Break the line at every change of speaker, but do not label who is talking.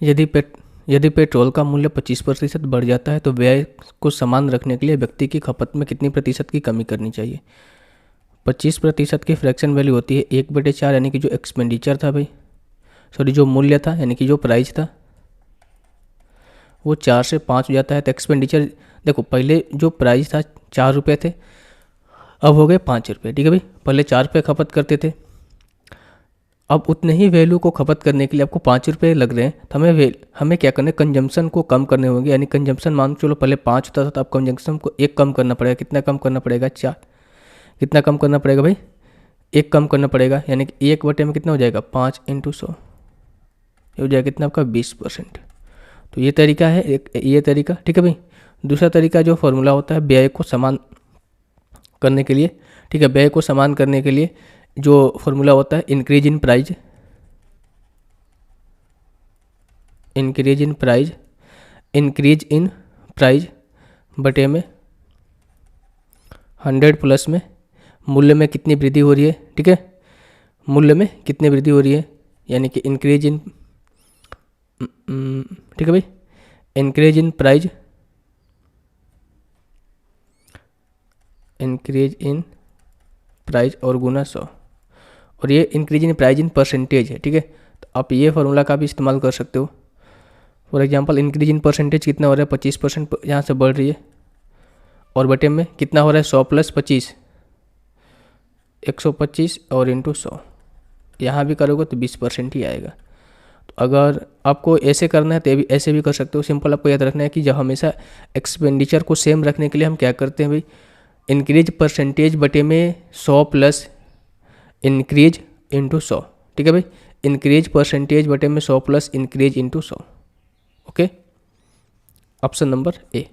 यदि पेट्रोल का मूल्य 25% बढ़ जाता है तो व्यय को समान रखने के लिए व्यक्ति की खपत में कितनी प्रतिशत की कमी करनी चाहिए। 25% की फ्रैक्शन वैल्यू होती है 1/4, यानी कि जो एक्सपेंडिचर था भाई, सॉरी जो मूल्य था यानी कि जो प्राइस था वो 4 से 5 हो जाता है। तो एक्सपेंडिचर देखो, पहले जो प्राइस था 4 रुपये थे, अब हो गए 5 रुपये, ठीक है भाई। पहले 4 रुपये खपत करते थे, अब उतने ही वैल्यू को खपत करने के लिए आपको 5 रुपये लग रहे हैं, तो हमें क्या करना है, कंजम्पशन को कम करने होंगे। यानी कंजम्पशन मान चलो पहले 5 होता था, तो अब कंजम्पशन को 1 कम करना पड़ेगा। कितना कम करना पड़ेगा, 4। कितना कम करना पड़ेगा भाई, 1 कम करना पड़ेगा, यानी कि 1 बटे में कितना हो जाएगा, 5 × 100, ये हो जाएगा कितना आपका 20%। तो ये तरीका है ये तरीका, ठीक है भाई। दूसरा तरीका जो फॉर्मूला होता है व्यय को समान करने के लिए, ठीक है, व्यय को समान करने के लिए जो फॉर्मूला होता है इंक्रीज इन प्राइज बटे में 100 प्लस में मूल्य में कितनी वृद्धि हो रही है, ठीक है, मूल्य में कितनी वृद्धि हो रही है, यानी कि इंक्रीज इन, ठीक है भाई, इंक्रीज इन प्राइज और गुना 100, और ये increase in price in percentage है, ठीक है। तो आप ये फार्मूला का भी इस्तेमाल कर सकते हो। For example increase in percentage कितना हो रहा है, 25% यहाँ से बढ़ रही है, और बटे में कितना हो रहा है, 100 + 25, 125 और इंटू 100, यहाँ भी करोगे तो 20% ही आएगा। तो अगर आपको ऐसे करना है तो ऐसे भी कर सकते हो। सिंपल आपको याद रखना है कि जब हमेशा एक्सपेंडिचर को सेम रखने के लिए हम क्या करते हैं भाई, इंक्रीज परसेंटेज बटे में 100 प्लस इंक्रीज इंटू 100, ठीक है भाई। इंक्रीज परसेंटेज बटे में 100 plus increase into 100, okay. Option number A.